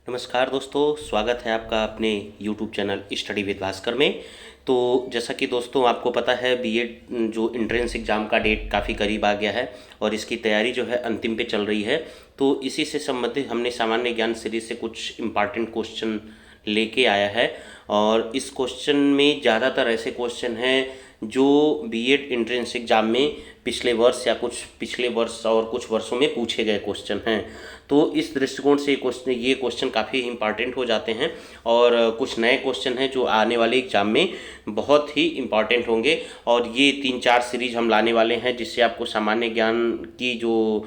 नमस्कार दोस्तों, स्वागत है आपका अपने YouTube channel study with Bhaskar में। तो जैसा कि दोस्तों आपको पता है, बीएड जो एंट्रेंस एग्ज़ाम का डेट काफ़ी करीब आ गया है और इसकी तैयारी जो है अंतिम पे चल रही है। तो इसी से संबंधित हमने सामान्य ज्ञान सीरीज से कुछ इम्पॉर्टेंट क्वेश्चन लेके आया है और इस क्वेश्चन में ज़्यादातर ऐसे क्वेश्चन हैं जो बीएड एंट्रेंस एग्ज़ाम में पिछले वर्ष या कुछ पिछले वर्ष और कुछ वर्षों में पूछे गए क्वेश्चन हैं। तो इस दृष्टिकोण से ये क्वेश्चन काफ़ी इम्पॉर्टेंट हो जाते हैं और कुछ नए क्वेश्चन हैं जो आने वाले एग्ज़ाम में बहुत ही इम्पॉर्टेंट होंगे। और ये 3-4 सीरीज हम लाने वाले हैं जिससे आपको सामान्य ज्ञान की जो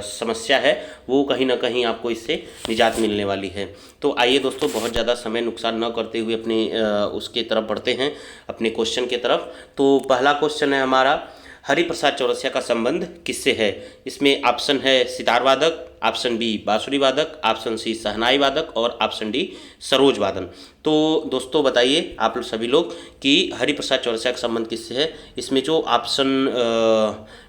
समस्या है वो कहीं ना कहीं आपको इससे निजात मिलने वाली है। तो आइए दोस्तों, बहुत ज़्यादा समय नुकसान न करते हुए अपने उसके तरफ बढ़ते हैं, अपने क्वेश्चन के तरफ। तो पहला क्वेश्चन है हमारा, हरिप्रसाद चौरसिया का संबंध किससे है। इसमें ऑप्शन है सितार वादक, ऑप्शन बी बांसुरी वादक, ऑप्शन सी शहनाई वादक और ऑप्शन डी सरोज वादन। तो दोस्तों बताइए आप सभी लोग कि हरिप्रसाद चौरसिया का संबंध किससे है। इसमें जो ऑप्शन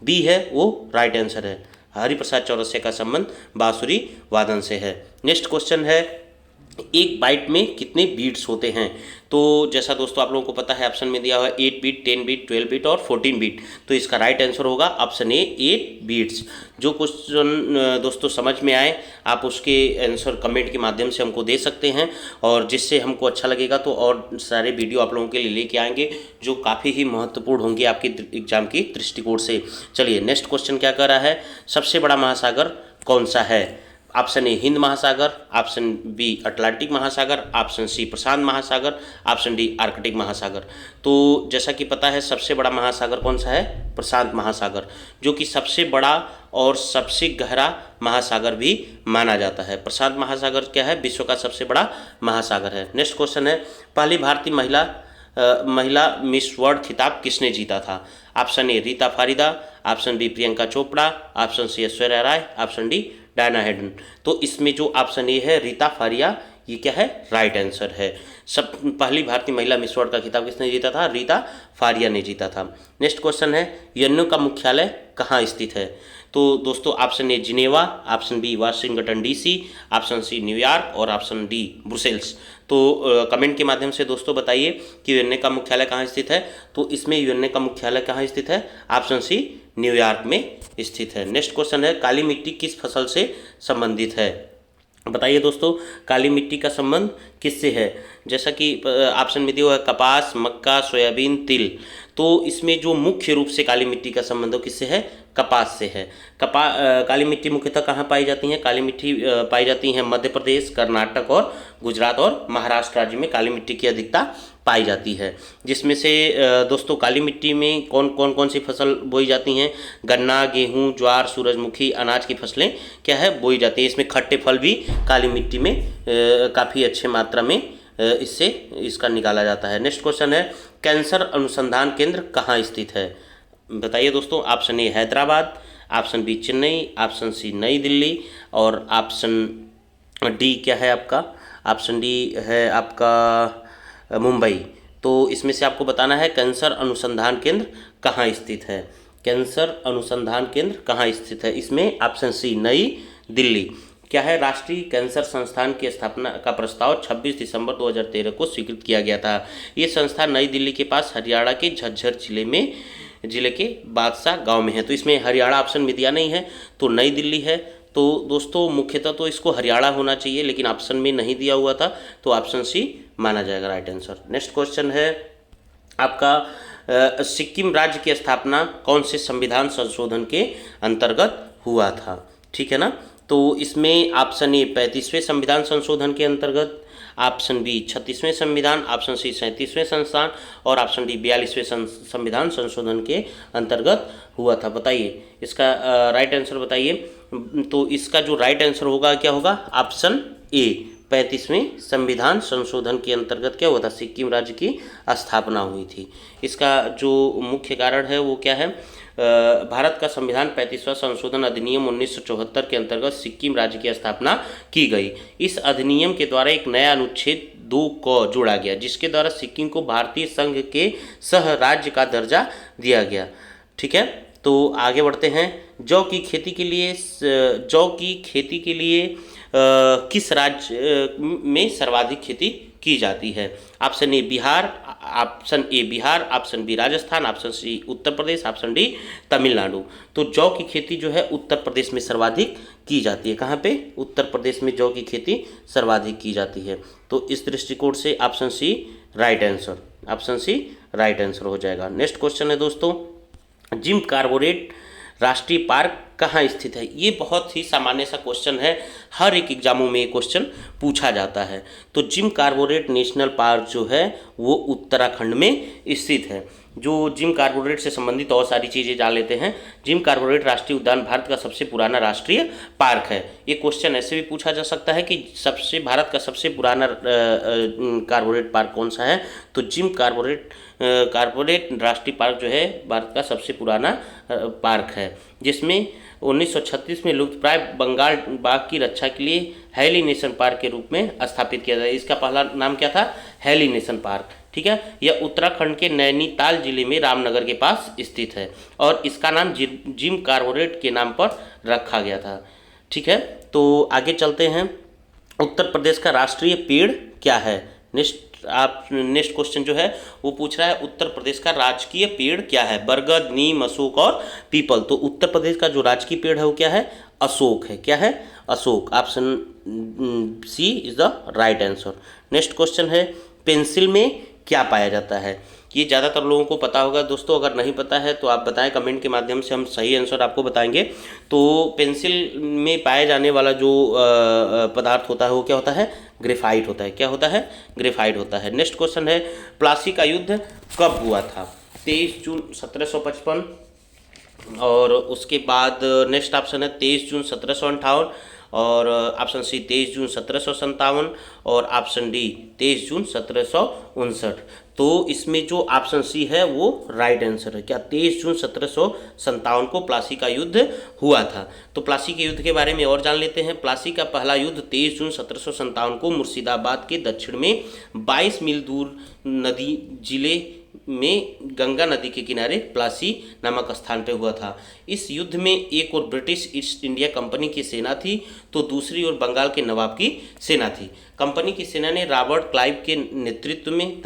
बी है वो राइट आंसर है। हरिप्रसाद चौरसिया का संबंध बांसुरी वादन से है। नेक्स्ट क्वेश्चन है, एक बाइट में कितने बीट्स होते हैं। तो जैसा दोस्तों आप लोगों को पता है, ऑप्शन में दिया हुआ है 8 बीट, 10 बीट, 12 बीट और 14 बीट। तो इसका राइट आंसर होगा ऑप्शन ए, 8 बीट्स। जो क्वेश्चन दोस्तों समझ में आए आप उसके आंसर कमेंट के माध्यम से हमको दे सकते हैं और जिससे हमको अच्छा लगेगा तो और सारे वीडियो आप लोगों के लिए लेके आएंगे जो काफ़ी ही महत्वपूर्ण होंगे आपके एग्जाम की दृष्टिकोण से। चलिए नेक्स्ट क्वेश्चन क्या कर रहा है, सबसे बड़ा महासागर कौन सा है। ऑप्शन ए हिंद महासागर, ऑप्शन बी अटलांटिक महासागर, ऑप्शन सी प्रशांत महासागर, ऑप्शन डी आर्कटिक महासागर। तो जैसा कि पता है सबसे बड़ा महासागर कौन सा है, प्रशांत महासागर, जो कि सबसे बड़ा और सबसे गहरा महासागर भी माना जाता है। प्रशांत महासागर क्या है, विश्व का सबसे बड़ा महासागर है। नेक्स्ट क्वेश्चन है, पहली भारतीय महिला मिस वर्ल्ड खिताब किसने जीता था। Option A Reita Faria, option B Priyanka Chopra, option C Aishwarya Rai, option D Diana Hayden. तो इसमें जो ऑप्शन ए है रीता फारिया, ये क्या है, राइट आंसर है। सब पहली भारतीय महिला मिस वर्ल्ड का खिताब किसने जीता था, रीता फारिया ने जीता था। नेक्स्ट क्वेश्चन है, यूएनओ का मुख्यालय कहाँ स्थित है। तो दोस्तों option A Geneva, option B Washington DC, option C न्यूयॉर्क और ऑप्शन डी ब्रुसेल्स। तो कमेंट के माध्यम से दोस्तों बताइए कि यूएनओ का मुख्यालय कहाँ स्थित है। तो इसमें यूएनओ का मुख्यालय कहाँ स्थित है, ऑप्शन सी न्यूयॉर्क में स्थित है। नेक्स्ट क्वेश्चन है, काली मिट्टी किस फसल से संबंधित है। बताइए दोस्तों, काली मिट्टी का संबंध किससे है। जैसा कि ऑप्शन में दिया हुआ है कपास, मक्का, सोयाबीन, तिल। तो इसमें जो मुख्य रूप से काली मिट्टी का संबंध किससे है, कपास से है। काली मिट्टी मुख्यतः कहाँ पाई जाती है, काली मिट्टी पाई जाती है मध्य प्रदेश, कर्नाटक और गुजरात और महाराष्ट्र राज्य में काली मिट्टी की अधिकता पाई जाती है। जिसमें से दोस्तों काली मिट्टी में कौन सी फसल बोई जाती हैं, गन्ना, गेहूं, ज्वार, सूरजमुखी, अनाज की फसलें क्या है बोई जाती है। इसमें खट्टे फल भी काली मिट्टी में काफ़ी अच्छे मात्रा में इससे इसका निकाला जाता है। नेक्स्ट क्वेश्चन है, कैंसर अनुसंधान केंद्र कहाँ स्थित है। बताइए दोस्तों, option A Hyderabad, option B Chennai, option C New Delhi और ऑप्शन डी क्या है आपका, ऑप्शन डी है आपका मुंबई। तो इसमें से आपको बताना है कैंसर अनुसंधान केंद्र कहाँ स्थित है। कैंसर अनुसंधान केंद्र कहाँ स्थित है, इसमें ऑप्शन सी नई दिल्ली। क्या है, राष्ट्रीय कैंसर संस्थान की स्थापना का प्रस्ताव 26 दिसंबर 2013 को स्वीकृत किया गया था। ये संस्थान नई दिल्ली के पास हरियाणा के झज्जर जिले के बादशाह गांव में है। तो इसमें हरियाणा ऑप्शन में दिया नहीं है तो नई दिल्ली है। तो दोस्तों मुख्यतः तो इसको हरियाणा होना चाहिए लेकिन ऑप्शन में नहीं दिया हुआ था तो ऑप्शन सी माना जाएगा राइट आंसर। नेक्स्ट क्वेश्चन है आपका, सिक्किम राज्य की स्थापना कौन से संविधान संशोधन के अंतर्गत हुआ था। ठीक है ना। तो इसमें ऑप्शन ए 35वें संविधान संशोधन के अंतर्गत, ऑप्शन बी 36वें संविधान, ऑप्शन सी 37वें संस्थान और ऑप्शन डी 42वें संविधान संशोधन के अंतर्गत हुआ था। बताइए इसका राइट आंसर बताइए। तो इसका जो राइट आंसर होगा क्या होगा, ऑप्शन ए 35वें संविधान संशोधन के अंतर्गत क्या हुआ था, सिक्किम राज्य की स्थापना हुई थी। इसका जो मुख्य कारण है वो क्या है, भारत का संविधान 35वां संशोधन अधिनियम 1974 के अंतर्गत सिक्किम राज्य की स्थापना की गई। इस अधिनियम के द्वारा एक नया अनुच्छेद 2 को जोड़ा गया जिसके द्वारा सिक्किम को भारतीय संघ के सह राज्य का दर्जा दिया गया। ठीक है, तो आगे बढ़ते हैं। जौ की खेती के लिए किस राज्य में सर्वाधिक खेती की जाती है? Option A Bihar, option B Rajasthan, option C Uttar Pradesh, option D Tamil Nadu. तो जौ की खेती जो है उत्तर प्रदेश में सर्वाधिक की जाती है। कहाँ पे? उत्तर प्रदेश में जौ की खेती सर्वाधिक की जाती है। तो इस दृष्टिकोण से option C right answer, option C right answer हो जाएगा। नेक्स्ट क्वेश्चन है दोस्तों, जिम कॉर्बेट राष्ट्रीय पार्क कहाँ स्थित है? ये बहुत ही सामान्य सा क्वेश्चन है, हर एक एग्जामों में ये क्वेश्चन पूछा जाता है। तो जिम कॉर्बेट नेशनल पार्क जो है वो उत्तराखंड में स्थित है। जो जिम कॉर्बेट से संबंधित और सारी चीज़ें जान लेते हैं। जिम कॉर्बेट राष्ट्रीय उद्यान भारत का सबसे पुराना राष्ट्रीय पार्क है। ये क्वेश्चन ऐसे भी पूछा जा सकता है कि भारत का सबसे पुराना कॉर्बेट पार्क कौन सा है? तो जिम कॉर्बेट राष्ट्रीय पार्क जो है भारत का सबसे पुराना पार्क है, जिसमें 1936 में लुप्तप्राय बंगाल बाघ की रक्षा के लिए हैली नेशनल पार्क के रूप में स्थापित किया गया। इसका पहला नाम क्या था? Hailey national park. ठीक है, यह उत्तराखंड के नैनीताल जिले में रामनगर के पास स्थित है और इसका नाम जिम कॉर्बेट के नाम पर रखा गया था। ठीक है, तो आगे चलते हैं। उत्तर प्रदेश का राष्ट्रीय पेड़ क्या है? नेक्स्ट क्वेश्चन जो है वो पूछ रहा है उत्तर प्रदेश का राजकीय पेड़ क्या है? बरगद, नीम, अशोक और पीपल। तो उत्तर प्रदेश का जो राजकीय पेड़ है वो क्या है? अशोक है। क्या है? Ashok. Option C is the right answer. Next question है, पेंसिल में क्या पाया जाता है? ये ज़्यादातर लोगों को पता होगा दोस्तों, अगर नहीं पता है तो आप बताएं कमेंट के माध्यम से, हम सही आंसर आपको बताएंगे। तो पेंसिल में पाए जाने वाला जो पदार्थ होता है वो क्या होता है? ग्रेफाइट होता है। क्या होता है? ग्रेफाइट होता है। नेक्स्ट क्वेश्चन है, प्लासी का युद्ध कब हुआ था? 23 जून 1755 और उसके बाद नेक्स्ट ऑप्शन है 23 जून 1758 और ऑप्शन सी 23 जून 1757 और ऑप्शन डी 23 जून 1759। तो इसमें जो ऑप्शन सी है वो राइट आंसर है। क्या 23 जून 1757 को प्लासी का युद्ध हुआ था? तो प्लासी के युद्ध के बारे में और जान लेते हैं। प्लासी का पहला युद्ध 23 जून 1757 को मुर्शिदाबाद के दक्षिण में 22 मील दूर नदी जिले में गंगा नदी के किनारे प्लासी नामक स्थान पर हुआ था। इस युद्ध में एक और ब्रिटिश ईस्ट इंडिया कंपनी की सेना थी तो दूसरी ओर बंगाल के नवाब की सेना थी। कंपनी की सेना ने रॉबर्ट क्लाइव के नेतृत्व में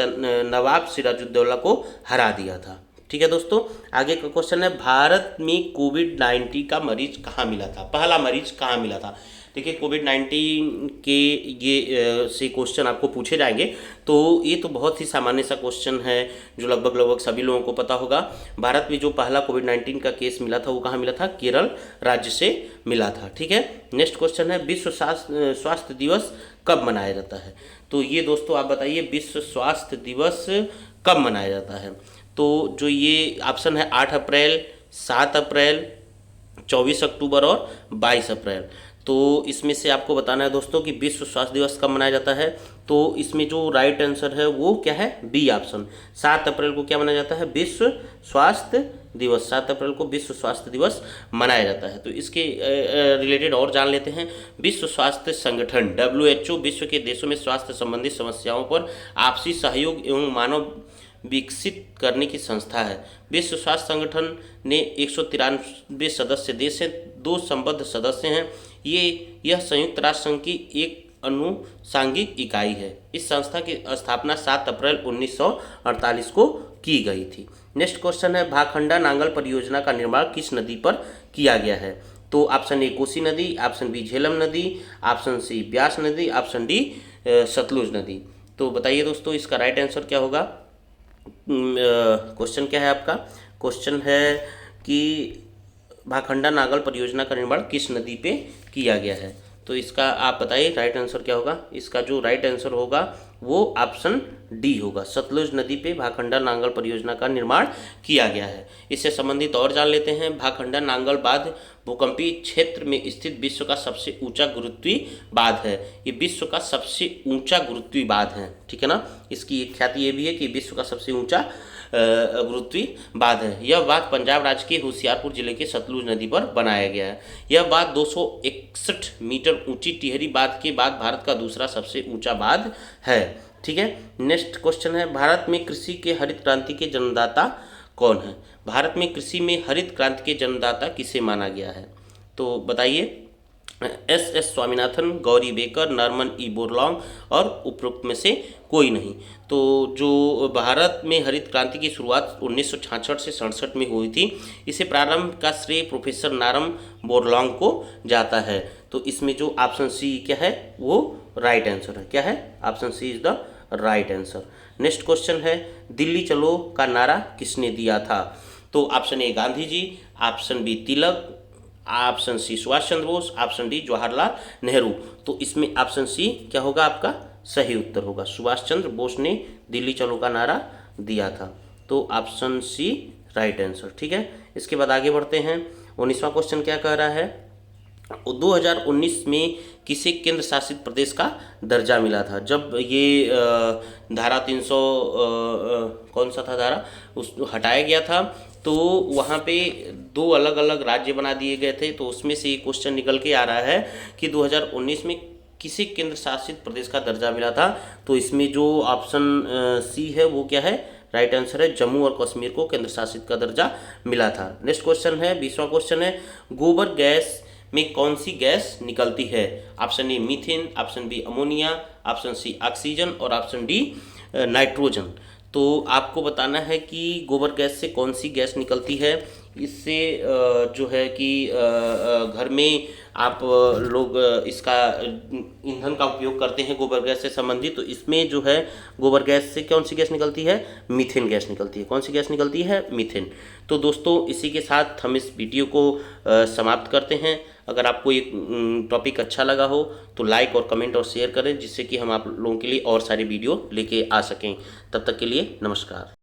नवाब सिराजुद्दौला को हरा दिया था। ठीक है दोस्तों, आगे का क्वेश्चन है, भारत में कोविड-19 का मरीज कहाँ मिला था? पहला मरीज कहाँ मिला था? देखिए, कोविड-19 के ये से क्वेश्चन आपको पूछे जाएंगे, तो ये तो बहुत ही सामान्य सा क्वेश्चन है जो लगभग सभी लोगों को पता होगा। भारत में जो पहला कोविड-19 का केस मिला था वो कहाँ मिला था? केरल राज्य से मिला था। ठीक है, नेक्स्ट क्वेश्चन है, विश्व स्वास्थ्य दिवस कब मनाया जाता है? तो ये दोस्तों आप बताइए, विश्व स्वास्थ्य दिवस कब मनाया जाता है? तो जो ये ऑप्शन है 8 अप्रैल, 7 अप्रैल, 24 अक्टूबर और 22 अप्रैल। तो इसमें से आपको बताना है दोस्तों कि विश्व स्वास्थ्य दिवस कब मनाया जाता है। तो इसमें जो राइट आंसर है वो क्या है? B option. 7 अप्रैल को क्या मनाया जाता है? विश्व स्वास्थ्य दिवस। 7 अप्रैल को विश्व स्वास्थ्य दिवस मनाया जाता है। तो इसके रिलेटेड और जान लेते हैं। विश्व स्वास्थ्य संगठन WHO विश्व के देशों में स्वास्थ्य संबंधी समस्याओं पर आपसी सहयोग एवं मानव विकसित करने की संस्था है। विश्व स्वास्थ्य संगठन ने 193 सदस्य देश हैं, 2 संबद्ध सदस्य हैं। यह संयुक्त राष्ट्र संघ की एक अनुसांगिक इकाई है। इस संस्था की स्थापना 7 अप्रैल 1948 को की गई थी। नेक्स्ट क्वेश्चन है, भाखंडा नांगल परियोजना का निर्माण किस नदी पर किया गया है? तो ऑप्शन ए कोसी नदी, ऑप्शन बी झेलम नदी, ऑप्शन सी ब्यास नदी, ऑप्शन डी सतलुज नदी। तो बताइए दोस्तों इसका राइट आंसर क्या होगा? क्वेश्चन क्या है आपका? क्वेश्चन है कि भाखंडा नांगल परियोजना का निर्माण किस नदी पे किया गया है? तो इसका आप बताइए राइट आंसर क्या होगा? इसका जो राइट आंसर होगा वो ऑप्शन डी होगा। सतलुज नदी पे भाखंडा नांगल परियोजना का निर्माण किया गया है। इससे संबंधित और जान लेते हैं। भाखंडा नांगल बांध भूकंपीय क्षेत्र में स्थित विश्व का सबसे ऊंचा गुरुत्वीय बांध है। ये विश्व का सबसे ऊंचा गुरुत्वीय बांध है। ठीक है ना, इसकी एक ख्याति ये भी है कि विश्व का सबसे ऊंचा गुरुत्वीय बांध है। यह बांध पंजाब राज्य के होशियारपुर जिले के सतलुज नदी पर बनाया गया है। यह बांध 261 मीटर ऊंची टिहरी बांध के बाद भारत का दूसरा सबसे ऊंचा बांध है। ठीक है, नेक्स्ट क्वेश्चन है, भारत में कृषि के हरित क्रांति के जन्मदाता कौन है? भारत में कृषि में हरित क्रांति के जन्मदाता किसे माना गया है? तो बताइए S Swaminathan, Gauri Baker, Norman E Borlaug और उपरोक्त में से कोई नहीं। तो जो भारत में हरित क्रांति की शुरुआत 1966 से 67 में हुई थी, इसे प्रारंभ का श्रेय प्रोफेसर नॉर्मन बोरलॉन्ग को जाता है। तो इसमें जो ऑप्शन सी क्या है वो राइट आंसर है। क्या है? Option C is the right answer. Next question है, दिल्ली चलो का नारा किसने दिया था? तो option A Gandhi ji, option B Tilak, option C Subhash Chandra Bose, option D Jawaharlal Nehru. तो इसमें ऑप्शन सी क्या होगा आपका सही उत्तर होगा। सुभाष चंद्र बोस ने दिल्ली चलो का नारा दिया था। तो ऑप्शन सी राइट आंसर। ठीक है, इसके बाद आगे बढ़ते हैं। 19वां क्वेश्चन क्या कह रहा है? 2019 में किसे केंद्र शासित प्रदेश का दर्जा मिला था? जब ये धारा 300 कौन सा था धारा उस हटाया गया था, तो वहाँ पे दो अलग अलग राज्य बना दिए गए थे। तो उसमें से ये क्वेश्चन निकल के आ रहा है कि 2019 में किसे केंद्र शासित प्रदेश का दर्जा मिला था? तो इसमें जो ऑप्शन सी है वो क्या है? राइट आंसर है, जम्मू और कश्मीर को केंद्र शासित का दर्जा मिला था। नेक्स्ट क्वेश्चन है, 20वां क्वेश्चन है, गोबर गैस में कौन सी गैस निकलती है? Option A methane, option B ammonia, option C oxygen और ऑप्शन डी नाइट्रोजन। तो आपको बताना है कि गोबर गैस से कौन सी गैस निकलती है। इससे जो है कि घर में आप लोग इसका ईंधन का उपयोग करते हैं गोबर गैस से संबंधित। तो इसमें जो है गोबर गैस से कौन सी गैस निकलती है? मीथेन गैस निकलती है। कौन सी गैस निकलती है? मीथेन। तो दोस्तों इसी के साथ हम इस वीडियो को समाप्त करते हैं। अगर आपको ये टॉपिक अच्छा लगा हो तो लाइक और कमेंट और शेयर करें, जिससे कि हम आप लोगों के लिए और सारी वीडियो लेके आ सकें। तब तक के लिए नमस्कार।